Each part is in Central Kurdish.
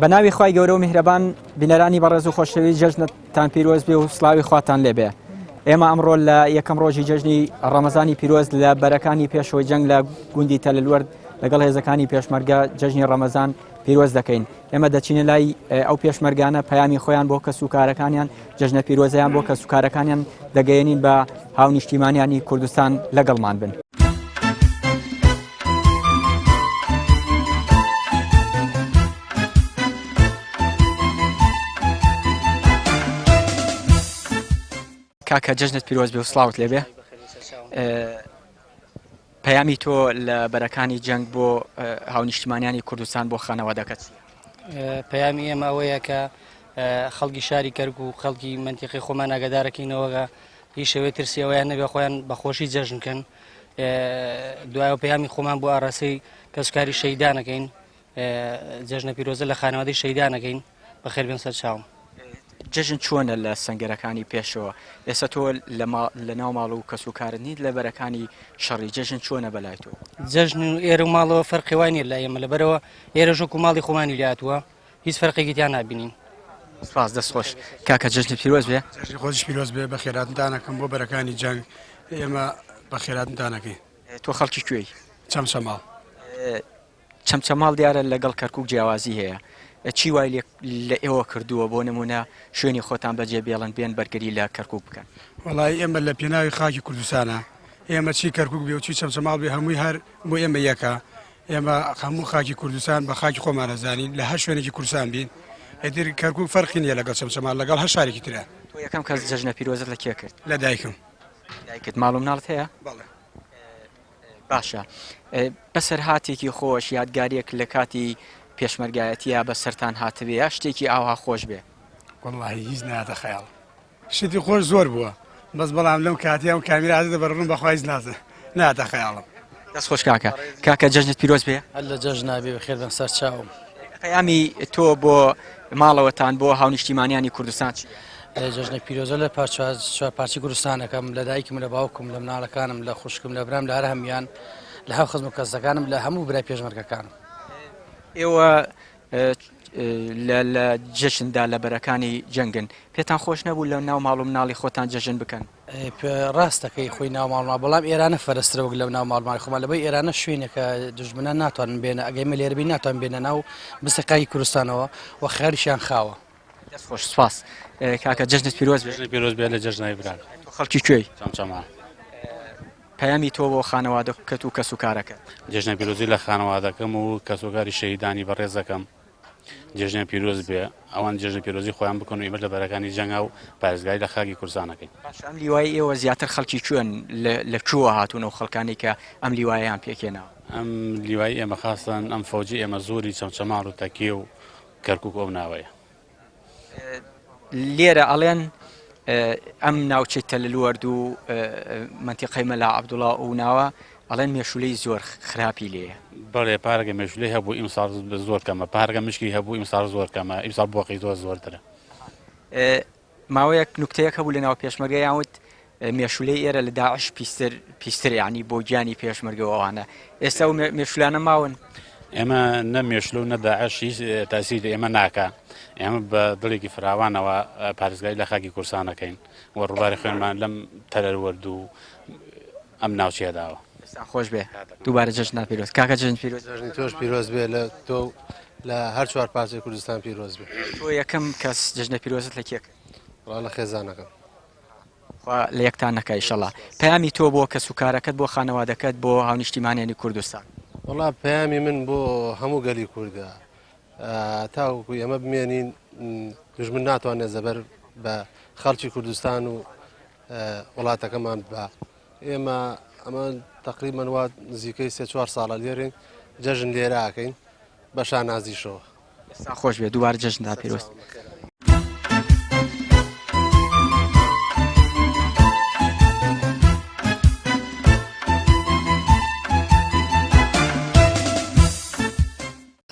بەناوی خوای گەورە و میهرەبان بینەرانی بەڕێز و خۆشەویست جەژنتان پیرۆز بێ و سڵاوی خواتان لێبێ. ئێمە ئەمڕۆ لە یەکەم ڕۆژی جەژنی ڕەمەزانی پیرۆز لە بەرەکانی پێشەوەی جەنگ لە گوندی تەلەلوەرد لەگەڵ هێزەکانی پێشمەرگە جەژنی ڕەمەزان پیرۆز دەکەین. ئێمە دەچینە لای ئەو پێشمەرگانە پەیامی خۆیان بۆ کەس و کارەکانیان جەژنە پیرۆزەیان بۆ کەس و کارەکانیان دەگەیەنین بە هاونیشتیمانیانی کوردستان لەگەڵمان بن. کاکە جەژنت پیرۆز بێ و سڵاوت لێبێ. پەیامی تۆ لە بەرەکانی جەنگ بۆ هاونیشتیمانیانی کوردستان بۆ خانەوادەکەت؟ پەیامی ئێمە ئەوەیە کە خەڵکی شاری کەرک و خەڵکی منتیقی خۆمان ئاگادارەکەینەوەگە هیچ شێوەیە ترسی ئەوەیان نەبێ خۆیان بەخۆشی جەژنکەن. دوایەوە پەیامی خۆمان بۆ ئاڕاستەی کەسکاری شەیدانەکەین، جەژنە پیرۆزە لە خانەوادەی شەیدانەکەین. بەخێر بێن سەر چاوم. جەژن چۆنە لە سەنگەرەکانی پێشەوە؟ ئێستا تۆ لە ناو ماڵ و کەس و کارت نیت لە بەرەکانی شەڕی جەژن چۆنە بەلای تۆ؟ جەژن و ئێرە و ماڵەوە فەرقی وای نیە لە ئێمە، لەبەرەوە ئێرە ژۆک و ماڵی خۆمانی لاتووە، هیچ فەرقێکی تیان نابینین. سپاس، دەستخۆش. کاکە جەژنت پیرۆز بێ. خۆش پیرۆز بێ، بە خێراتتانەکەم بۆ بەرەکانی جەنگ ئێمە بە خێراتتانەکەی. تۆ خەڵکی کوێی؟ چەمچەماڵ. چەمچەماڵ دیارە لەگەڵ کەرکووک جیاوازی هەیە. چی وای لە ئێوە کردووە بۆ نمونە شوێنی خۆتان بەجێ بێڵن بێن بەرگری لە کەرکووک بکەن؟ وەڵای ئێمە لە پێناوی خاکی کوردستانە، ئێمە چی کەرکووک بێ و چی چەمچەماڵ بێ هەمووی هەر بۆ ئێمە یەکە. ئێمە هەموو خاکی کوردستان بە خاکی خۆمانەزانین، لە هەر شوێنێکی کوردستان بین. ئەدر کەرکووک فەرقی نییە لەگەڵ چەمچەماڵ لەگەڵ هەر شارێکی ترە. تۆ یەکەم کەس جەژنە پیرۆزت لە کێ کرد؟ لە دایکم. دایکت ماڵ و مناڵت هەیە؟ بەڵێ. باشە، بەسەر هاتێکی خۆش یادگاریەک لە کاتی پێشمەرگایەتیە بە سەران هاتبێ یا شتێکی ئاوا خۆش بێ؟ وەڵڵاهی هیچ ناتە خەیاڵ. شتی خۆش زۆر بووە، بەس بەڵام لەم کاتیان کامیرازە بەڕون بەخوایز نازە ناتە خەیاڵم. دەست خۆش کاکە. کاکە جەژنت پیرۆز بێ. هەر لە جەژن نابێ، بەخێر بن سەر چاوم. پەیامی تۆ بۆ ماڵەوەتان بۆ هاونیشتیمانیانی کوردستان چی؟ جەژنە پیرۆزە لە پارچی کوردستانەکەم، لە دایکم، لە باوکم، لە مناڵەکانم، لە خوشکم، لە برام، لە هەر هەمیان، لە هاو خزم و کەسەکانم، لە هەموو برای پێشمەرگەکانم. ئێوە لە جەژندا لە بەرەکانی جەنگن، پێتان خۆش نەبوو لە ناو ماڵ و مناڵی خۆتان جەژن بکەن؟ ڕاستەکەی خۆی ناو ماڵما، بەڵام ئێرانە فەرسترە وەک لە ناو ماڵمانی خۆمان، لەبەی ئێرانە شوێنێکە دژمنە ناتوانن بێنە، ئەگەیمە لێربی ناتوان بێنە ناو بستەقای کوردستانەوە و خەریشیان خاوە. دەست خۆش، سپاس. کاکە جەژنت پیرۆز بێ. پیرۆز بێ لە جەژنای بران. خەڵکی کوێی؟ چەمچەماڵ. پەیامی تۆ بۆ خانەوادەکەت و کەس و کارەکەت؟ جەژنە پیرۆزی لە خانەوادەکەم و کەسوکاری شەهیدانی بەڕێزەکەم جەژنە پیرۆز بێ، ئەوان جەژنە پیرۆزی خۆیان بکەن و ئێمە لە بەرەکانی جەنگا و پارێزگای لە خاکی کوردستانەکەین. ئەم لیوای ئێوە زیاتر خەڵکی کوێن لە کووە هاتوون و خەڵکانی کە ئەم لیواییان پێکێناوە؟ ئەم لیوایی ئێمە خاستن ئەم فەوجی ئێمە زۆری چەمچەماڵ و تەکیە و کەرکووک ئەو ناوەیە. لێرە ئەڵێن ئەم ناوچەی تەلەلوەرد و منتیقەی مەلا عەبدوڵڵا و ناوە ئەڵێن مێشولەی زۆر خراپی لێیە. بەڵێ پارەگە مێشولەی هەبوو ئیمساڵ زۆر کەمە، پارەگە مشکی هەبوو ئیمساڵ زۆر کەمە، ئیمساڵ بۆقی زۆرترە. ماوەیەک نوکتەیەک هەبوو لە ناو پێشمەرگە یاوت مێشولەی ئێرە لە داعش پیستر یعنی بۆ گیانی پێشمەرگەوە ئەوانە. ئێستا و مێشولانە ماون؟ ئێمە نە مێشولە و نە داعش هیچ تاسیری ئێمە ناکە. ئێمە بە دڵێکی فراوانەوە پارێزگای لە خاکی کوردستانەکەین و ڕووباری خوێنمان لەم تەلەلوەرد و ئەم ناوچەیەداوە. خۆش بێ. دووبارە جەژن پیرۆز. کاکە جەژن پیرۆز. جەژنی تۆش پیرۆز بێ، لە تۆ لە هەر چوار پارچەی کوردستان پیرۆز بێ. تۆ یەکەم کەس جەژنە پیرۆزت لە کێ کرد؟ وڵا لە خێزانەکەم. خوا لە یەکتان نەکە ئینشەڵڵا. پەیامی تۆ بۆ کەس و کارەکەت بۆ خانەوادەکەت بۆ هاونیشتیمانیانی کوردستان؟ وڵا پەیامی من بۆ هەموو گەلی کووردە، تاوەکو ئێمە بمێنین دژمن ناتوانێت زەبەر بە خەڵکی کوردستان و وڵاتەکەمان بە. ئێمە ئەمە تقریباً وا نزیکەی 3-4 ساڵە لێرین جەژن لێرە ئاکەین بە شانازیشەوە. ئێستا خۆش بێ. دووبارە جەژندا پیرۆز.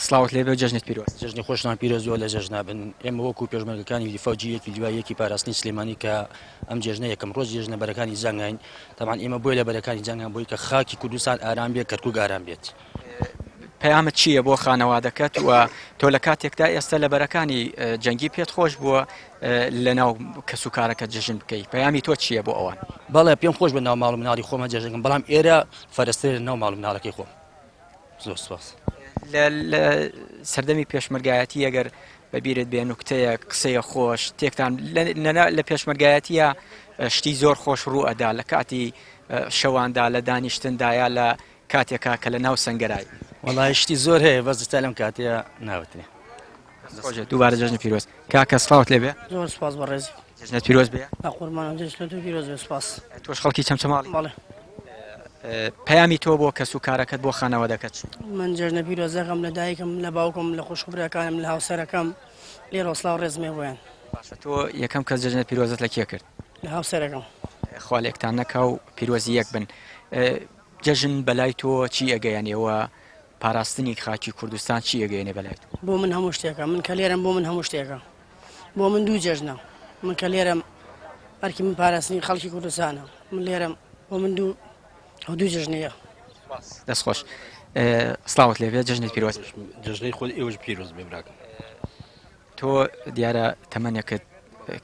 سڵاوت لێبێ و جەژنت پیرۆز. جەژنی خۆشتان پیرۆزیەوە لە جەژنا بن. ئێمە وەکو پێشمەرگەکانی فەوجیەکی لیوایەکی پاراستنی سلێمانی کە ئەم جێژنە یەکەم ڕۆژ جێژنە بەرەکانی جەنگین. تەمان ئێمە بۆی لە بەرەکانی جەنگان بۆی کە خاکی کوردستان ئارام بێت، کەرکووک ئارام بێت. پەیامت چییە بۆ خانەوادەکەت و تۆ لە کاتێکدا ئێستا لە بەرەکانی جەنگی پێت خۆش بووە لەناو کەس و کارەکە جژن بکەیت پەیامی تۆ چییە بۆ ئەوان بەڵێ پێم خۆش بە ناو ماڵ و مناڵی خۆمە جێژەکەم بەڵام ئێرە فەرستێ ناو ماڵ و مناڵەکەی خۆم زۆر سپاس لە سەردەمی پێشمەرگایەتی ئەگەر بەبیرت بێ نوکتەیە قسەیە خۆش تێکتان لە پێشمەرگایەتیە شتی زۆر خۆش ڕوو ئەدا لە کاتی شەواندا لە دانیشتندایە لە کاتێکا کە لە ناو سەنگەرایی وەڵای شتی زۆر هەیە بەزتا لەم کاتەیە ناوتنێ دووبارە جژنی پیرۆز کاکە سڵاوت لێبێ زۆر سپاس بە ڕێزی جژنە پیرۆز بێ قوربانم جژنە تو پیرۆز بێ سپاس تۆش خەڵکی چەمچەماڵی بەڵێ پەیامی تۆ بۆ کەس و کارەکەت بۆ خانەوادەکەت من جژنە پیرۆزەکەم لە دایکم لە باوکم لە خوشکبرەکانم لە هاوسەرەکەم لێرە وەسڵاو ڕێزمێ بۆیان باشە تۆ یەکەم کەس جژنە پیرۆزت لە کێ کرد لە هاوسەرەکەم خاڵێکتان نەکا و پیرۆزی یەک بن جژن بەلای تۆ چی ئەگەیانەوە پاراستنی خاکی کوردستان چی ئەگەیانێ بەلای تۆ بۆ من هەموو شتێکە من کە لێرم بۆ من هەموو شتێکە بۆ من دوو جژنە من کە لێرم ئەرکی من پاراستنی خەڵکی کوردستانە من لێرم بۆ من دوو جژنەیە دەستخۆش سڵاوت لێبێ جژنی پیرۆز جژنەی خۆی ئێوەش پیرۆز بێ براکەم تۆ دیارە تەمەنێکت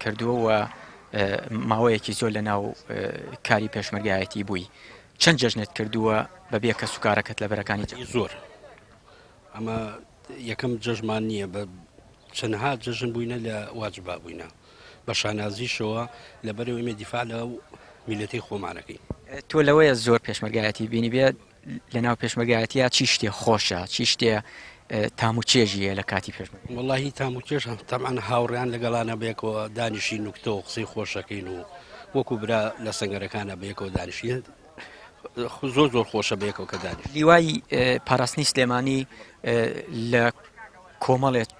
کردووە و ماوەیەکی زۆر لە ناو کاری پێشمەرگایەتی بووی چەند جژنت کردووە بەبێ کە سوکارەکەت لە بەرەکانی زۆر ئەمە یەکەم جەژمان نییە بە چەندها جژن بووینە لە واجبا بووینە بە شانازیشەوە لەبەرەوە ئێمە دیفاع لە میلەتی خۆمانەکەی تۆ لەوەیە زۆر پێشمەرگایەتی بینی بێت لە ناو پێشمەرگایەتیە چی شتێ خۆشە چی شتێ تاموچێژیە لە کاتی پێشمەرگ وەڵاهی تاموچێژ تەمان هاوڕیان لەگەڵانە بەیەکەوە دانیشی نوکتە و قسەی خۆشەکەین و وەکو برا لە سنگەرەکانە بەیەکەوە دانیشی زۆر زۆر خۆشە بەیەکەوە کە دانیش لیوای پاراستنی سلێمانی لە کۆمەڵێت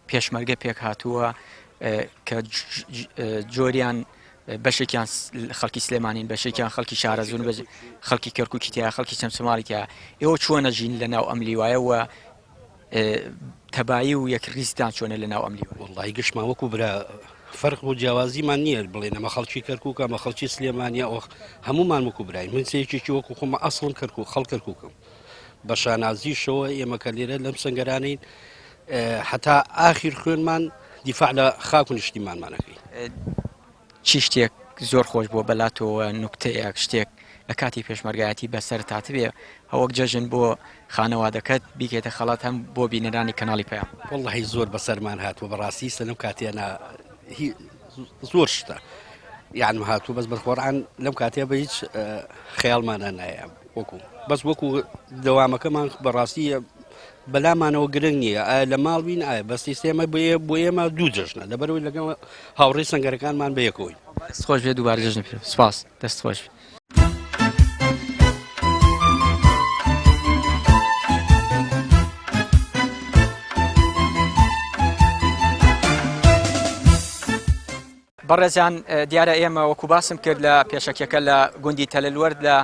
پێشمەرگە پێک هاتووە کە جۆریان بەشێکیان خەڵکی سلێمانین بەشێکیان خەڵکی شارەزون خەڵکی کەرکووکیتیا خەڵکی چەمچەماڵێکە ئێوە چۆنە ژین لە ناو ئەم لیوایەوە تەبایی و یەکریستان چۆنە لە ناو ئەم لیوە وەڵی گشتمان وەکو برا فەرق و جیاوازیمان نییە بڵێن ئەمە خەڵکی کەرکووکە ئەمە خەڵکی سلێمانیا ئەو هەمومان وەکو براین من سێکێکی وەکو خۆمە ئەسڵم کەرکوو خەڵ کەرکووکم بە شانازیشەوە ئێمە کە لێرە لەم سنگەرانین حتا ئاخیر خوێنمان دیفاع لە خاک و نیشتیمانمانەکەی چی شتێک زۆر خۆش بۆ بەلاتەوە نوکتەیەک شتێک لە کاتی پێشمەرگایەتی بەسەر تاتبێ هەوەک جەژن بۆ خانەوادەکەت بیکێتە خەڵات هەم بۆ بینەرانی کەناڵی پێیان وەڵی زۆر بەسەرمان هاتووە بەڕاستی سەلم کاتێنە زۆر شتە یعنم هاتوو بەس بەخۆڕان لەم کاتێ بە هیچ خەیاڵمانە نایە وەکو بەس وەکو دەوامەکەمان بەڕاستی بەلامانەوە گرنگ نییە لە ماڵ بین ئایا بە سیستێمە بۆ ئێمە دوو جژنە لەبەرەوەی لەگەڵ هاوڕێی سنگەرەکانمان بەیەکەوەی خۆش بێ دووبارە جژن پێ سپاس دەست خۆش بەڕێزان دیارە ئێمە وەکو باسم کرد لە پێشەکەکە لە گوندی تەلەلوەرد لە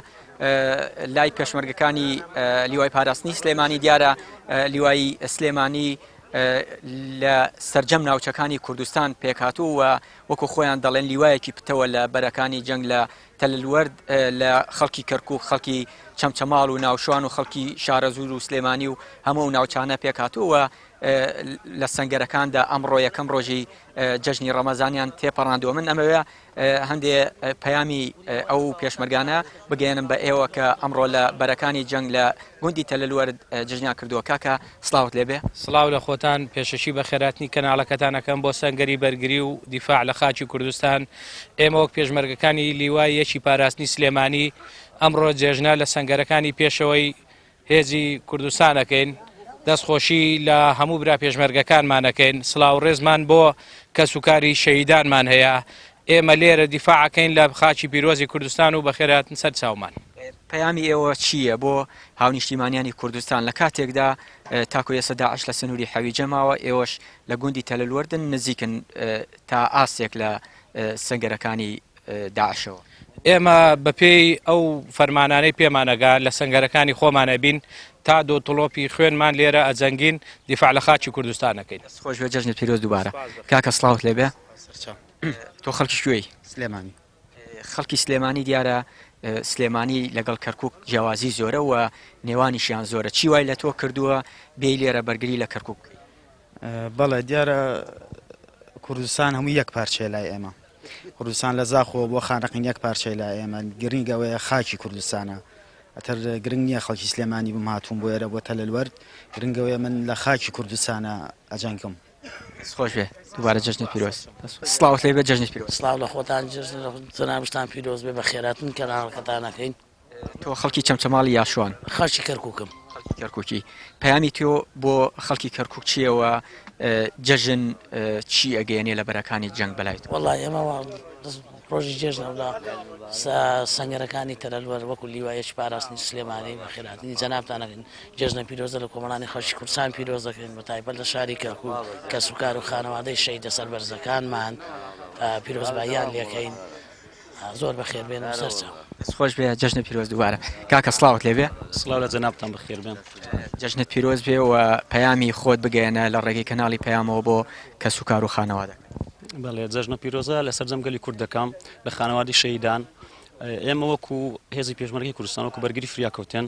لای پێشمەرگەکانی لیوای پاراستنی سلێمانی دیارە لیوایی سلێمانی لە سەرجەم ناوچەکانی کوردستان پێکهاتوو و وەکو خۆیان دەڵێن لیوایەکی پتەوە لە بەرەکانی جەنگ لە تەلەلوەرد لە خەڵکی کەرکووک خەڵکی چەمچەماڵ و ناوشوان و خەڵکی شارەزور و سلێمانی و هەموو ناوچانە پێکهاتووە لە سنگەرەکاندا ئەمڕۆ یەکەم ڕۆژی جەژنی ڕەمەزانیان تێپەڕاندووە من ئەمەوێ هەندێ پەیامی ئەو پێشمەرگانە بگەێنم بە ئێوە کە ئەمڕۆ لە بەرەکانی جەنگ لە گوندی تەلەلوەرد جژنیان کردووە کاکە سڵاوت لێبێ سڵاو لە خۆتان پێشەشی بە خێراتنی کەناڵەکەتانەکەم بۆ سەنگەری بەرگری و دیفاع لە خاکی کوردستان ئێمە وەک پێشمەرگەکانی لیوای یەکی پاراستنی سلێمانی ئەمڕۆ جێژنە لە سەنگەرەکانی پێشەوەی هێزی کوردستانەکەین دەستخۆشی لە هەموو برا پێشمەرگەکانمانەکەین سڵاو ڕێزمان بۆ کەسوکاری شەیدانمان هەیە ئێمە لێرە دیفاعەکەین لە خاکی پیرۆزی کوردستان و بەخێرهاتن سەر چاومان پەیامی ئێوە چییە بۆ هاونیشتیمانیانی کوردستان لە کاتێکدا تاکو ئێستا داعش لە سنووری حەوی جەماوە ئێوەش لە گوندی تەلەلوەردن نزیکن تا ئاسێک لە سنگەرەکانی داعشەوە ئێمە بەپێی ئەو فەرمانانەی پێمانەگا لە سنگەرەکانی خۆمانە بین تا دۆ تڵۆپی خوێنمان لێرە ئەجەنگین دیفاع لە خاکی کوردستانەکەین خۆش بێ جەژنت پیرۆز دووبارە کاکە سڵاوت لێبێ تۆ خەڵکی کوێی سلێمانی خەڵکی سلێمانی دیارە سلێمانی لەگەڵ کەرکک جیاوازی زۆرە و نێوانیشیان زۆرە چی وای لە تۆ کردووە بێ لێرە بەرگری لە کەرکک بەڵێ دیارە کوردستان هەموو یەک پارچەیە لای ئێمە کوردستان لە زاخۆ بۆ خانەقین یەک پارچەی لای ئێمە گرنگەوەیە خاکی کوردستانە ئەتر گرنگ نییە خەڵکی سلێمانی بم هاتوون بۆ ئێرە بۆ تەلەلوەرد گرنگەوەیە من لە خاکی کوردستانە ئەجەنگم خۆش بێ دووبارە جەژنت پیرۆز سڵاوت لێ بێ جەژنت پیرۆز سڵاو لە خۆتان جنابشتان پیرۆز بێ بە خێراتن کەناڵەکەتانەکەین تۆ خەڵکی چەمچەماڵی یاشوان خەڵکی کەرکووکم کەرکووکی پەیامی تۆ بۆ خەڵکی کەرکک چیەوە جەژن چی ئەگەیەنێ لە بەرەکانی جەنگ بەلایت وەڵای ئێمە ڕۆژی جێژنەوەدا سەنگەرەکانی تەرەلوەر وەکو لیوایەکی پاراستنی سلێمانی بە خێراتنی جەنابتانەکەین جێژنە پیرۆزە لە کۆمەڵانی خەڵکی کوردستان پیرۆز دەکەین بە تایبەت لە شاری کەرکووک کە سوکار و خانەوادەی شەیدە سەربەرزەکانمان پیرۆزباییان لێکەین زۆر بەخێربێن و سەرچاو خۆش بێ جەژنە پیرۆز دووبارە کاکە سڵاوت لێ بێ سڵاو لە جەنابتان بەخێر بێن جەژنت پیرۆز بێ و پەیامی خۆت بگەێنە لە ڕێگەی کەناڵی پەیامەوە بۆ کە سوکار و خانەوادە بەڵێ جەژنە پیرۆزە لەسەر جەمگەلی کوردەکەم لە خانەوادی شەیدان ئێمە وەکو هێزی پێشمەرگی کوردستان وەکو بەرگری فریاکەوتێن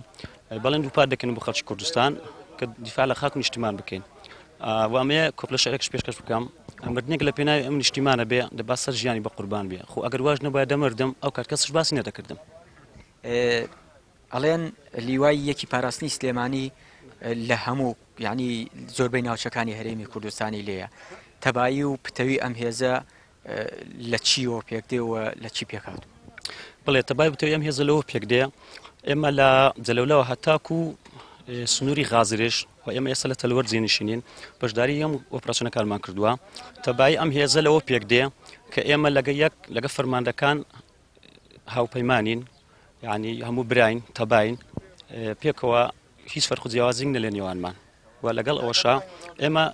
بەڵێن دووپات دەکەن بۆ خەڵکی کوردستان کە دیفاع لە خاک و نیشتیمان بکەین وامەیە کۆپلە شارێکش پێشکەش بکەم مردنێک لە پێناوی ئەم نیشتیمانە بێ دەبا سەر ژیانی بە قوربان بێ خۆ ئەگەر واژ نەبایە دەمردم ئەو کات کەسش باسی نەدەکردم ئەڵێن لیوای یەکی پاراستنی سلێمانی لە هەموو یعنی زۆربەی ناوچەکانی هەرێمی کوردستانی لێیە تەبایی و پتەوی ئەم هێزە لە چیەوە پێک دێەوە لە چی پێکات بڵێ تەبای بتەوی ئەم هێزە لەوە پێک دێ ئێمە لە جەلەولەوە هەتاکو سنووری غازرێش و ئێمە ئێستا لە تەلوەر جێنشینین بەشداری ئەم ئۆپراسیۆنەکانمان کردووە تەبای ئەم هێزە لەوە پێک دێ کە ئێمە لەگە فەرماندەکان هاوپەیمانین یعنی هەموو براین تەباین پێکەوە هیچ فەرق و جیاوازی نە لە نێوانمان و لەگەڵ ئەوەشا ئێمە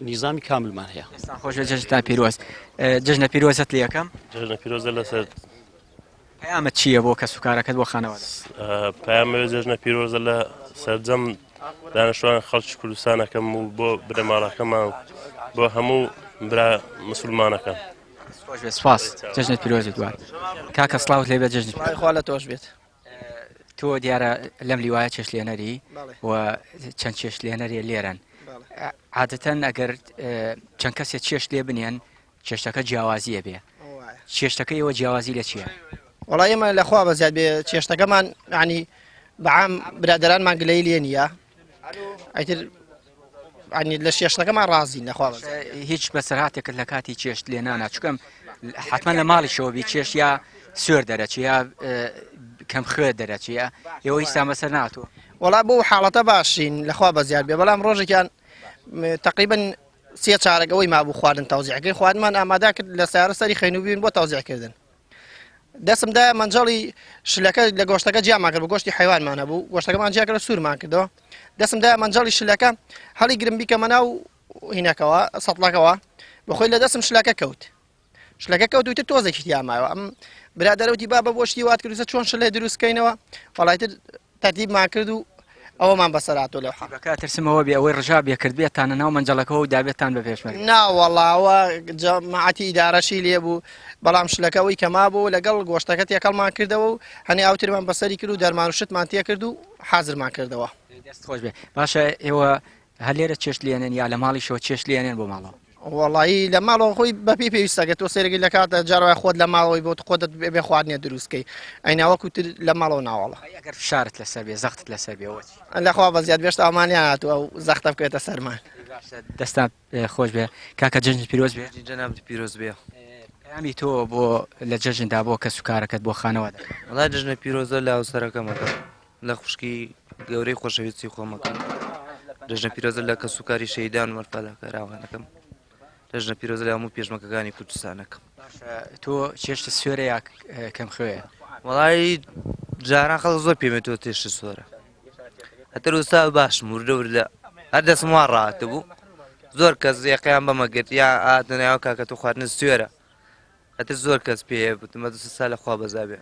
نیزامی کاملمان هەیە خۆش جەژنتا پیرۆز جەژنە پیرۆزت لە یەکەم جەژنە پیرۆزە لەسەر پەیامەت چییە بۆ کە سوکارەکەت بۆ خانەوادە پەیامەوێ جەژنە پیرۆزە لە سەرجەم دانیشتوان خەڵکی کوردستانەکەم و بۆ برەماڵەکەمان بۆ هەموو برا مسلمانەکەم سپاس جەژنت پیرۆزی دوار کاکە سڵاوت لێ بێت جەژنی خوا لە تۆش بێت تۆ دیارە لەم لیوایە چێش لێنەری و چەند چێش لێنەریە لێرەن عادەتەن ئەگەر چەند کەسێک چێش لێ بنێن چێشتەکە جیاوازیە بێ چێشتەکە ئێوە جیاوازی لە چییە؟ وڵای ئێمە لەخوا بەزیاد بێ چێشتەکەمان ینی بەعام برادرانمان گلەی لێ نییە ئەیتر لە شێشتەکەمان ڕازین نەخوا هیچ بەسەرهاتێکت لە کاتی چێشت لێ نانا چکەم حتمما لە ماڵیشەوە بی چێش یا سوێر دەرەچی یا کەم خوێ دەرەچیە ئێوە هیچ سامەسەر ناتوە وڵا بۆ حاڵەتە باشین لەخوا بەزیاد بێ بەڵام ڕۆژێکیان تقریبا سێ چارەگەوەی مابوو خواردن تەوزیعەکەی خواردمان ئامادا کرد لە سیارە سەری خەینوبین بۆ تەوزیعکردن دەستمدا مەنجەڵی شلەکە لە گۆشتەکە جیامان کرد بە گۆشتی حیوانمانە بوو گۆشتەکەمان جیا کرد سوورمان کردەوە دەستمدا مەنجەڵی شلەکە هەڵی گرم بیکەمە ناو هینەکەوە سەتڵەکەوە بەخۆی لە دەستم شلەکە کەوت شلەکە کەوتوتە تۆزێکی تیامایەوە ئەم برادەرەوتی با بە بۆشتی وات کردوسە چۆن شلێ دروستکەینەوە وەڵایتر تەرتیبمان کرد و ئەوەمان بەسەراتۆ لەو حەبەکە ترسمەوە بێ ئەوەی ڕژا بێ کرد بێتانە ناو مەنجەڵەکەەوە و دابێتان بە پێشمەری ناوەڵاوە جەماعەتی ئیدارەشی لێ بوو بەڵام شلەکەەوەی کەما بوو لەگەڵ گۆشتەکە تێکەڵمان کردەوە و هەنێ ئاوترمان بەسەری کرد و دەرمان و شتمان تێ کرد و حازرمان کردەوە دەست خۆش بێ باشە ئێوە هەر لێرە چێش لێنن یا لە ماڵیشەوە چێش لێنێن بۆ ماڵەوە وڵایی لە ماڵەوە خۆی بەپی پێویستەکە تۆ سێرەگەی لە کاتە جاڕای خۆت لە ماڵەوەی بۆ خۆت بێ خواردنێ دروستکەی ئەیناوەکوتر لە ماڵەوە ناوەڵە ئەگەر فشارت لەسەر بێ زەختت لەسەر بێەوە لەخوا بەزیاد بێشت ئامانیان هاتووە و زەختە بکرێتە سەرمان دەستان خۆش بێ کاکە جەژن پیرۆز بێ جەناب پیرۆز بێ پەیامی تۆ بۆ لە جەژندا بۆ کە سوکارەکەت بۆ خانەوە دەکەن وڵای جەژنە پیرۆزە لە هاوسەرەکەمەکە لە خوشکی گەورەی خۆشەویستی خۆمەکەم جەژنە پیرۆزە لە کە سوکاری شەیدان وەرفەلەکەراوانەکەم جەژنە پیرۆزە لە هەموو پێشمەکەکانی کوردستانەکەم تۆ چێشتە سوێرە یا کەم خوێە وڵای جاران خەڵک زۆر پێمێت تۆ تێشتە سوۆرە هەتە وستا باشم وردە وردە هەر دەستم وا ڕاهاتە بوو زۆر کەس یەقیان بەمەگرت یا ئاتە ناوە کاکە تۆ خواردنە سوێرە هەتە زۆر کەس پێ بوتمە سا لە خوا بەزابێ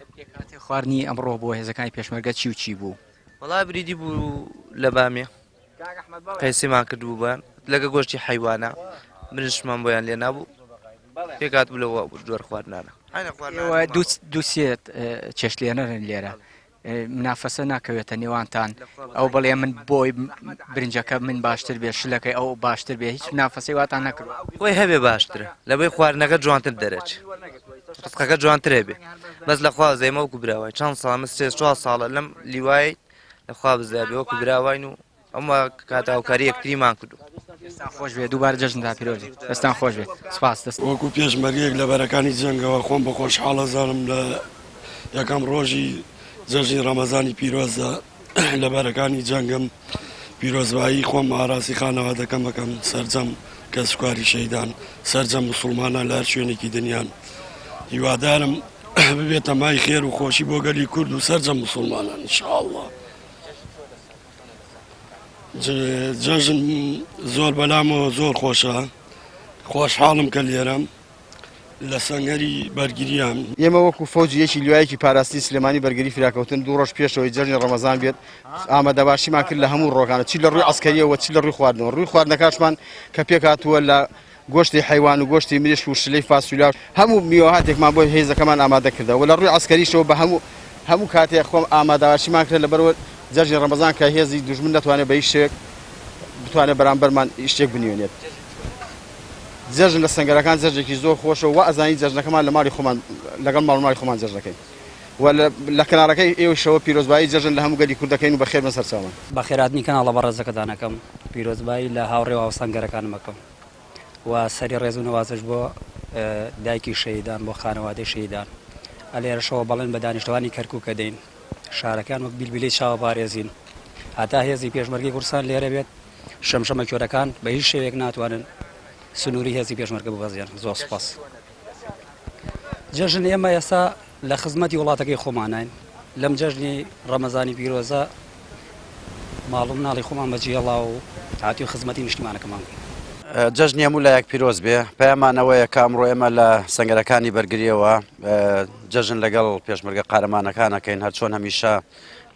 خواردنی ئەمڕۆ بۆ هێزەکانی پێشمەرگە چی و چی بوو وڵای بریدی بوو لە بامێ قەیسیمان کردبوو بان لەگە گۆشتی حیوانە منشمان بۆیان لێ نابوو پێکات بوو لەوە جۆر خواردنانە دووسێت چێشتێنەرن لێرە منافەسە ناکەوێتە نێوانتان ئەو بەڵێ من بۆی برنجەکە من باشتر بێ شلەکەی ئەو باشتر بێ هیچ منافەسەی واتان نەکرد خۆی هەبێ باشترە لەبەی خواردنەکە جوانتر دەرەچ ڕستەکە جوانترێ بێ بەس لەخوا زەیمە وەکو براوای چەند ساڵ 3 ساڵە لەم لیوای لەخوا بزابێ وەکو براواین و ئەمە کاتاوکاری یەکتریمان کردو خۆش بێ دووبارە جەژندا پیرۆزی دەستان خۆش بێت سپاس دەست وەکو پێشمەرگەیەک لە بەرەکانی جەنگەوە خۆم بە خۆشحاڵەزانم لە یەکەم ڕۆژی جەژنی ڕەمەزانی پیرۆزدا لە بەرەکانی جەنگم پیرۆزبایی خۆم ئاراسی خانەوادەکەم بەکەم سەرجەم کە سوکاری شەیدان سەرجەم موسڵمانان لە هەر شوێنێکی دنیان هیوادارم ببێتە مای خێر و خۆشی بۆ گەلی کورد و سەرجەم موسڵمانان ئینشاءڵڵا جەژن زۆر بەلامەوە زۆر خۆشە خۆشحاڵم کە لێرەم لە سەنگەری بەرگریان ئێمە وەکو فەوجی یەکی لیوایەکی پاراستی سلێمانی بەرگری فراکەوتن 2 ڕۆژ پێشەوەی جەژنی ڕەمەزان بێت ئامادەباشیمان کرد لە هەموو ڕۆکانە چی لە ڕووی عەسکەریەوە چی لە ڕووی خواردنەوە ڕووی خواردنەکەشمان کە پێک هاتووە لە گۆشتی حەیوان و گۆشتی مریشک و شلەی فاسوولیا هەموو میوەهاتێکمان بۆ هێزەکەمان ئامادە کردەوە لە ڕووی عەسکەریشەوە بە هەموو کاتێک خۆم ئامادەباشیمان کرد لەبەرەوە جەژنی ڕەمەزان کە هێزی دوژمن نەتوانێت بە هیچ شتێک بتوانێت بەرامبەرمان شتێک بنیێنێت جەژن لە سەنگەرەکان جەژێکی زۆر خۆشە و ئەزانی جەژنەکەمان لە ماڵی خۆمان لەگەڵ ماڵماڵی خۆمان جەژنەکەی و لە کەنارەکەی ئێوەشەوە پیرۆزبایی جەژن لە هەموو گەلی کوردەکەین و بەخێر بەسەر چاوان بەخێراتنی کەناڵە بەڕێزەکەدانەکەم پیرۆزبایی لە هاوڕێوە سەنگەرەکانمەکەم و سەری ڕێز و نەوازش بۆ دایکی شەیدان بۆ خانەوادەی شەیدان ئەلێرەشەوە بەڵێن بە دانیشتوانی کەرکووکە دەین شارەکان وەک بیلبیلەی چاوە بارێزین هەتا هێزی پێشمەرگی کورسان لێرە بێت شەمشەمە کۆرەکان بە هیچ شێوێک ناتوانن سنووری هێزی پێشمەرگە ببەزیان زۆر سوپاس جەژن ئێمە ئێستا لە خزمەتی وڵاتەکەی خۆمانین لەم جەژنی ڕەمەزانی پیرۆزە ماڵ و مناڵی خۆمان بەجێڵا و هاتووی خزمەتی نیشتیمانەکەمان جەژنی هەموو لایەک پیرۆز بێ پەیامانەوەیە کە ئەمڕۆ ئێمە لە سەنگەرەکانی بەرگریەوە جەژن لەگەڵ پێشمەرگە قارەمانەکانەکەین هەر چۆن هەمیشە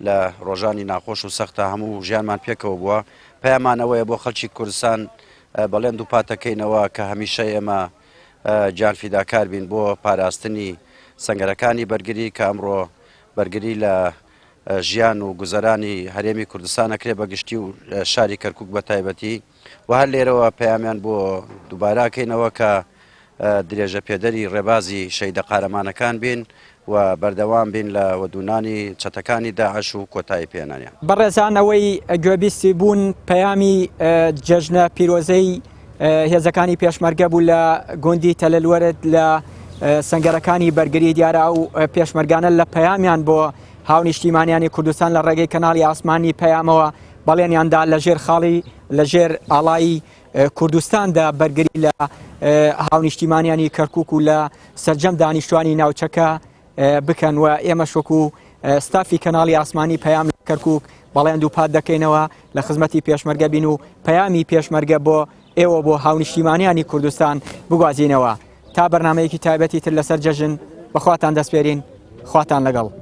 لە ڕۆژانی ناخۆش و سەختە هەموو ژیانمان پێکەوە بووە پەیامانەوەیە بۆ خەڵکی کوردستان بەڵێن دوو پاتەکەینەوە کە هەمیشە ئێمە جانفیداکار بین بۆ پاراستنی سەنگەرەکانی بەرگری کە ئەمڕۆ بەرگری لە ژیان و گوزەرانی هەرێمی کوردستانەکرێ بەگشتی و شاری کەرکووک بە تایبەتی و هەر لێرەوە پەیامیان بۆ دووباراکەینەوە کە درێژە پێدەری ڕێبازی شەیدە قارەمانەکان بین و بەردەوام بین لە وەدونانی چەتەکانی داعش و کۆتایی پێێنانیان بەڕێزانەوەی گوێبیستی بوون پەیامی جەژنە پیرۆزەی هێزەکانی پێشمەرگە بوو لە گوندی تەلەلوەرت لە سەنگەرەکانی بەرگری دیارە و پێشمەرگانە لە پەیامیان بۆ هاونیشتیمانیانی کوردستان لە ڕێگەی کەناڵی ئاسمانی پەیامەوە بەڵێنیاندا لە ژێر خاڵی لە ژێر ئاڵایی کوردستاندا بەرگری لە هاونیشتیمانیانی کەرکووک و لە سەرجەم دانیشتوانی ناوچەکە بکەن و ئێمە شوکو ستافی کەناڵی ئاسمانی پەیام لە کەرکووک بەڵێن دووپات دەکەینەوە لە خزمەتی پێشمەرگە بین و پەیامی پێشمەرگە بۆ ئێوە بۆ هاونیشتیمانیانی کوردستان بگوازینەوە تا بەرنامەیەکی تایبەتی تر لەسەر جەژن بەخواتان دەسپێرین خواتان لەگەڵ